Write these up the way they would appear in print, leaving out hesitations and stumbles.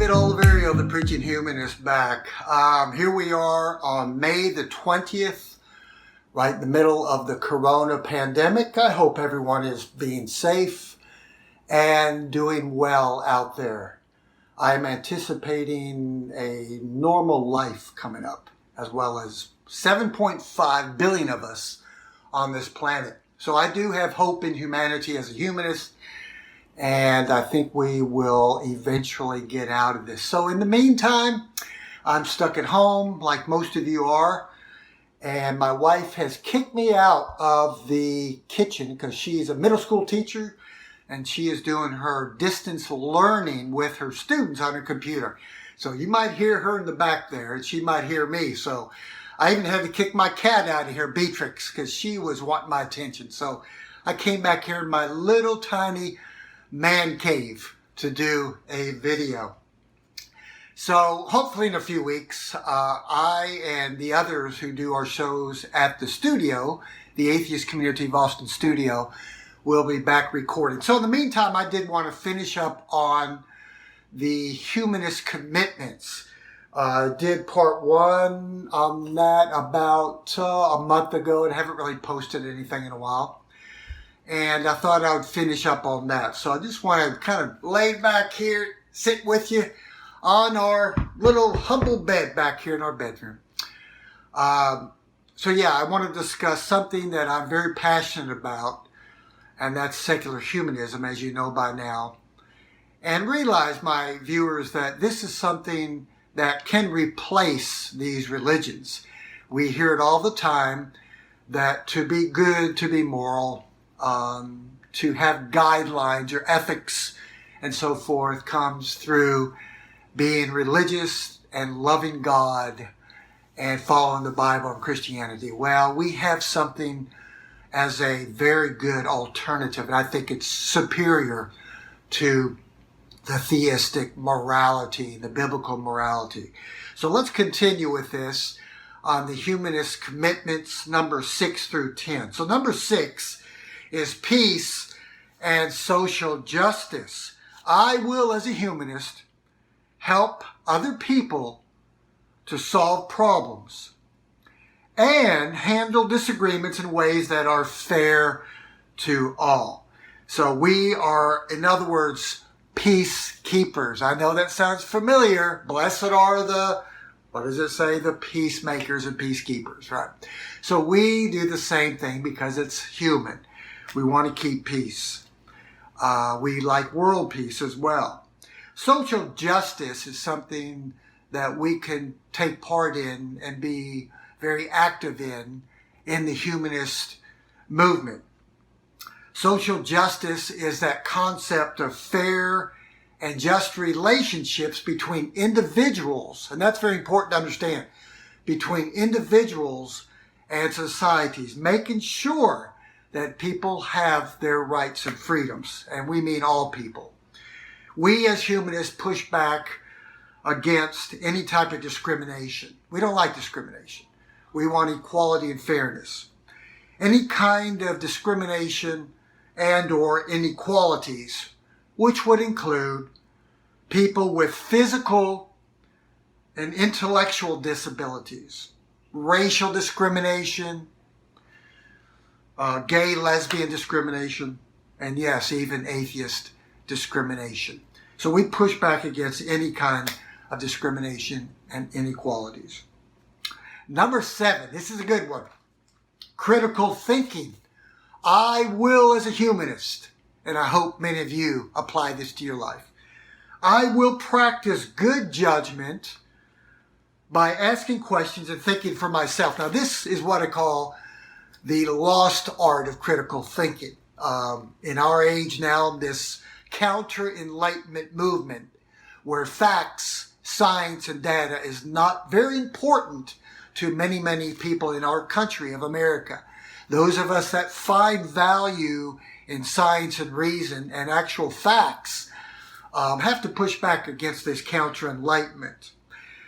David Oliverio, the Preaching Humanist, back. Here we are on May the 20th, right in the middle of the corona pandemic. I hope everyone is being safe and doing well out there. I'm anticipating a normal life coming up, as well as 7.5 billion of us on this planet. So I do have hope in humanity as a humanist, and I think we will eventually get out of this. So in the meantime, I'm stuck at home like most of you are, and my wife has kicked me out of the kitchen because she's a middle school teacher and she is doing her distance learning with her students on her computer. So you might hear her in the back there and she might hear me. So I even had to kick my cat out of here, Beatrix, because she was wanting my attention. So I came back here in my little tiny man cave to do a video. So hopefully in a few weeks, I and the others who do our shows at the studio, the Atheist Community of Austin studio, will be back recording. So in the meantime, I did want to finish up on the humanist commitments. Did part one on that about a month ago and haven't really posted anything in a while. And I thought I would finish up on that. So I just want to kind of lay back here, sit with you on our little humble bed back here in our bedroom. So yeah, I want to discuss something that I'm very passionate about, and that's secular humanism, as you know by now. And realize, my viewers, that this is something that can replace these religions. We hear it all the time, that to be good, to be moral, to have guidelines or ethics and so forth comes through being religious and loving God and following the Bible and Christianity. Well, we have something as a very good alternative, and I think it's superior to the theistic morality, the biblical morality. So let's continue with this on the humanist commitments, number 6 through 10. So number 6 is peace and social justice. I will, as a humanist, help other people to solve problems and handle disagreements in ways that are fair to all. So we are, in other words, peacekeepers. I know that sounds familiar. Blessed are the, what does it say? The peacemakers and peacekeepers, right? So we do the same thing because it's human. We want to keep peace. We like world peace as well. Social justice is something that we can take part in and be very active in the humanist movement. Social justice is that concept of fair and just relationships between individuals, and that's very important to understand, between individuals and societies, making sure that people have their rights and freedoms, and we mean all people. We as humanists push back against any type of discrimination. We don't like discrimination. We want equality and fairness. Any kind of discrimination and or inequalities, which would include people with physical and intellectual disabilities, racial discrimination, gay, lesbian discrimination, and yes, even atheist discrimination. So we push back against any kind of discrimination and inequalities. Number 7, this is a good one. Critical thinking. I will, as a humanist, and I hope many of you apply this to your life, I will practice good judgment by asking questions and thinking for myself. Now, this is what I call the lost art of critical thinking. In our age now, this counter-enlightenment movement where facts, science, and data is not very important to many, many people in our country of America. Those of us that find value in science and reason and actual facts have to push back against this counter-enlightenment.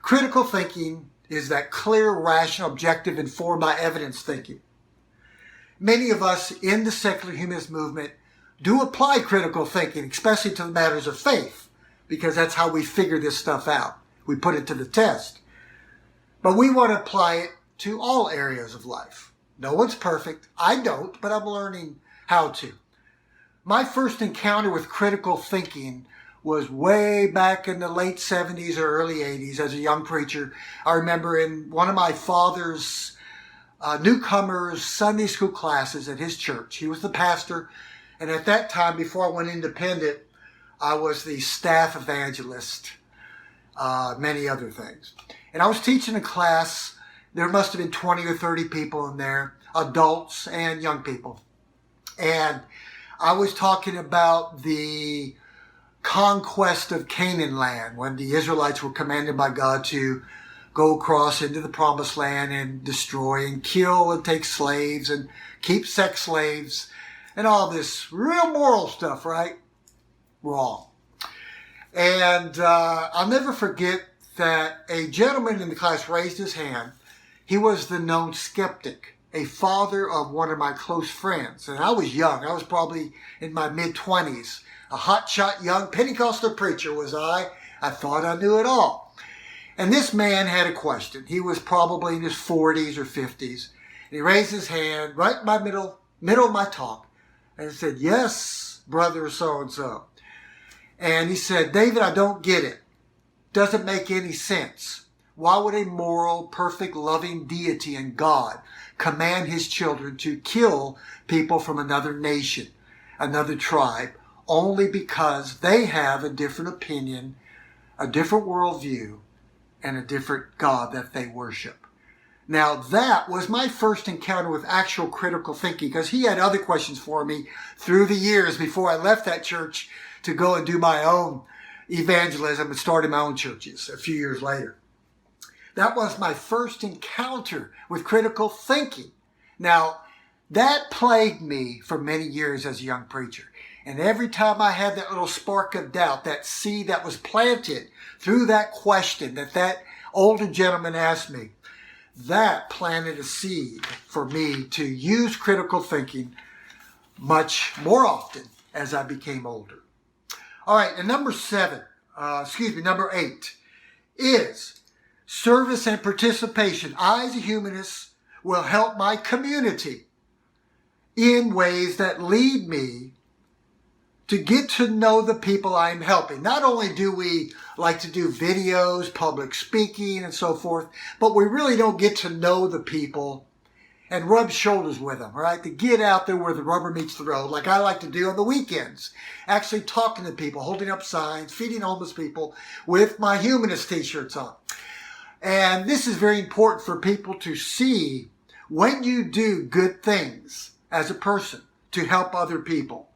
Critical thinking is that clear, rational, objective, informed by evidence thinking. Many of us in the secular humanist movement do apply critical thinking, especially to the matters of faith, because that's how we figure this stuff out. We put it to the test. But we want to apply it to all areas of life. No one's perfect. I don't, but I'm learning how to. My first encounter with critical thinking was way back in the late 70s or early 80s as a young preacher. I remember in one of my father's newcomers Sunday school classes at his church. He was the pastor, and at that time, before I went independent, I was the staff evangelist, many other things. And I was teaching a class. There must have been 20 or 30 people in there, adults and young people. And I was talking about the conquest of Canaan land when the Israelites were commanded by God to go across into the promised land and destroy and kill and take slaves and keep sex slaves and all this real moral stuff, right? Wrong. And I'll never forget that a gentleman in the class raised his hand. He was the known skeptic, a father of one of my close friends. And I was young. I was probably in my mid-20s. A hotshot young Pentecostal preacher was I. I thought I knew it all. And this man had a question. He was probably in his 40s or 50s. And he raised his hand right in my middle of my talk. And he said, "Yes, brother so-and-so." And he said, "David, I don't get it. Doesn't make any sense. Why would a moral, perfect, loving deity and God command his children to kill people from another nation, another tribe, only because they have a different opinion, a different worldview, and a different God that they worship?" Now that was my first encounter with actual critical thinking, because he had other questions for me through the years before I left that church to go and do my own evangelism and started my own churches a few years later. That was my first encounter with critical thinking. Now, that plagued me for many years as a young preacher. And every time I had that little spark of doubt, that seed that was planted through that question that older gentleman asked me, that planted a seed for me to use critical thinking much more often as I became older. All right, and number 8 is service and participation. I, as a humanist, will help my community in ways that lead me to get to know the people I'm helping. Not only do we like to do videos, public speaking, and so forth, but we really don't get to know the people and rub shoulders with them, right? To get out there where the rubber meets the road, like I like to do on the weekends. Actually talking to people, holding up signs, feeding homeless people with my humanist t-shirts on. And this is very important for people to see when you do good things as a person to help other people.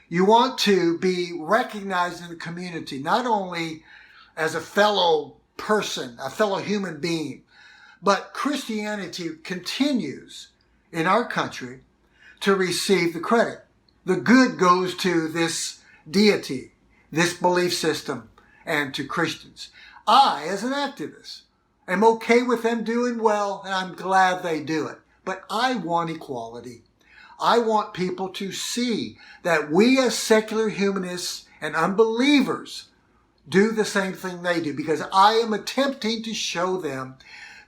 You want to be recognized in the community, not only as a fellow person, a fellow human being, but Christianity continues in our country to receive the credit. The good goes to this deity, this belief system, and to Christians. I, as an activist, am okay with them doing well, and I'm glad they do it. But I want equality. I want people to see that we as secular humanists and unbelievers do the same thing they do, because I am attempting to show them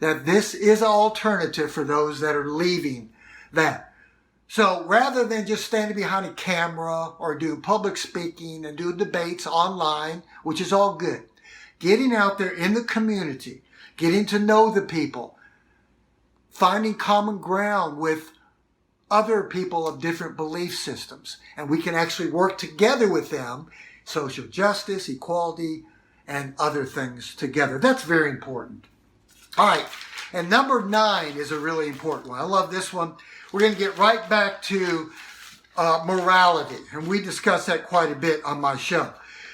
that this is an alternative for those that are leaving that. So rather than just standing behind a camera or do public speaking and do debates online, which is all good, getting out there in the community, getting to know the people, finding common ground with other people of different belief systems, and we can actually work together with them, social justice, equality, and other things together. That's very important. All right, and number 9 is a really important one. I love this one. We're going to get right back to morality, and we discussed that quite a bit on my show.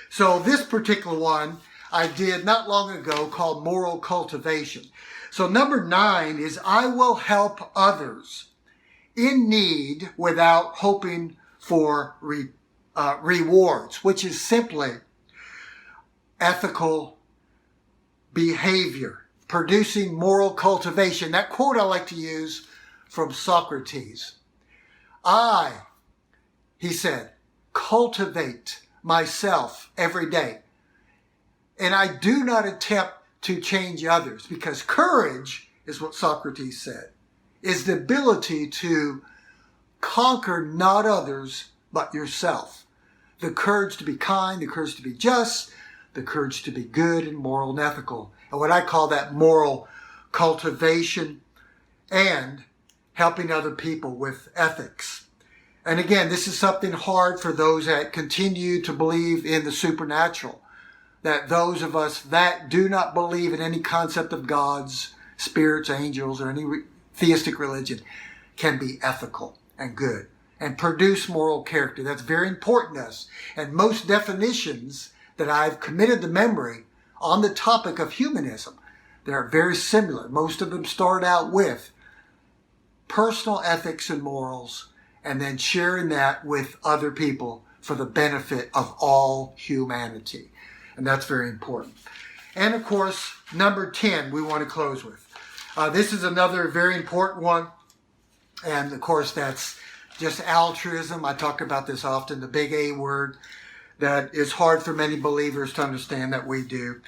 So this particular one I did not long ago called Moral Cultivation. So number 9 is I will help others in need without hoping for rewards, which is simply ethical behavior, producing moral cultivation. That quote I like to use from Socrates. He said, cultivate myself every day. And I do not attempt to change others, because courage is what Socrates said, is the ability to conquer not others, but yourself. The courage to be kind, the courage to be just, the courage to be good and moral and ethical. And what I call that moral cultivation and helping other people with ethics. And again, this is something hard for those that continue to believe in the supernatural. That those of us that do not believe in any concept of gods, spirits, angels, or any theistic religion can be ethical and good and produce moral character. That's very important to us. And most definitions that I've committed to memory on the topic of humanism, they're very similar. Most of them start out with personal ethics and morals, and then sharing that with other people for the benefit of all humanity. And that's very important. And of course, number 10, we want to close with. This is another very important one. And of course, that's just altruism. I talk about this often, the big A word, that is hard for many believers to understand that we do.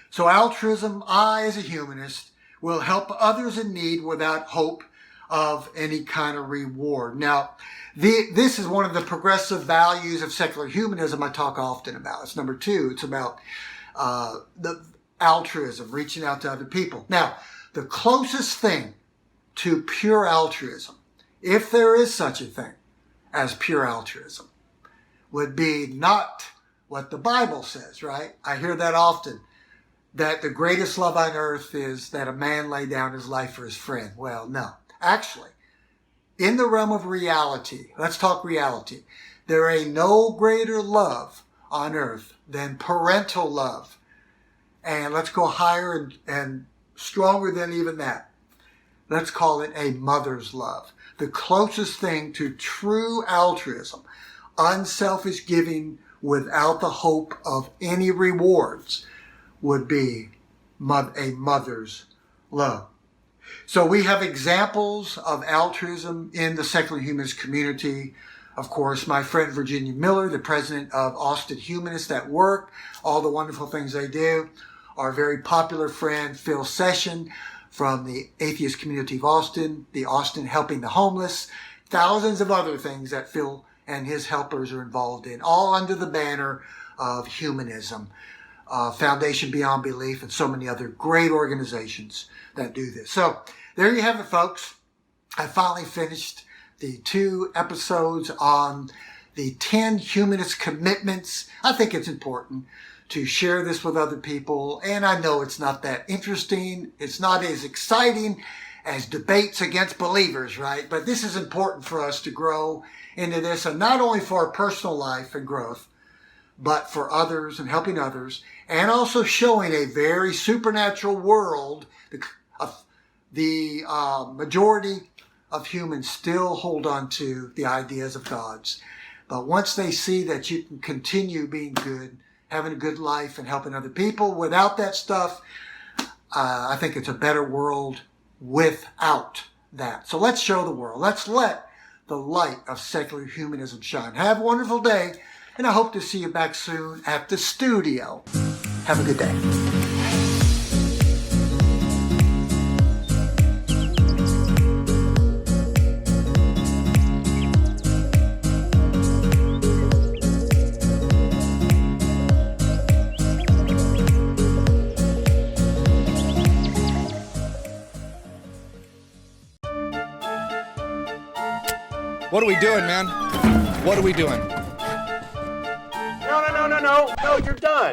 So altruism, I as a humanist, will help others in need without hope of any kind of reward. Now, this is one of the progressive values of secular humanism I talk often about. It's number 2. It's about the altruism, reaching out to other people. Now, the closest thing to pure altruism, if there is such a thing as pure altruism, would be not what the Bible says, right? I hear that often, that the greatest love on earth is that a man lay down his life for his friend. Well, no. Actually, in the realm of reality, let's talk reality, there ain't no greater love on earth than parental love. And let's go higher and stronger than even that. Let's call it a mother's love. The closest thing to true altruism, unselfish giving without the hope of any rewards, would be a mother's love. So we have examples of altruism in the secular humanist community. Of course, my friend Virginia Miller, the president of Austin Humanists at Work, all the wonderful things they do. Our very popular friend Phil Session from the Atheist community of Austin, the Austin Helping the Homeless, thousands of other things that Phil and his helpers are involved in, all under the banner of humanism. Foundation Beyond Belief, and so many other great organizations that do this. So there you have it, folks. I finally finished the 2 episodes on the 10 humanist commitments. I think it's important to share this with other people, and I know it's not that interesting. It's not as exciting as debates against believers, right? But this is important for us to grow into this, and not only for our personal life and growth, but for others and helping others, and also showing a very supernatural world. The majority of humans still hold on to the ideas of gods. But once they see that you can continue being good, having a good life and helping other people without that stuff, I think it's a better world without that. So let's show the world. Let's let the light of secular humanism shine. Have a wonderful day. And I hope to see you back soon at the studio. Have a good day. What are we doing, man? What are we doing? No, you're done.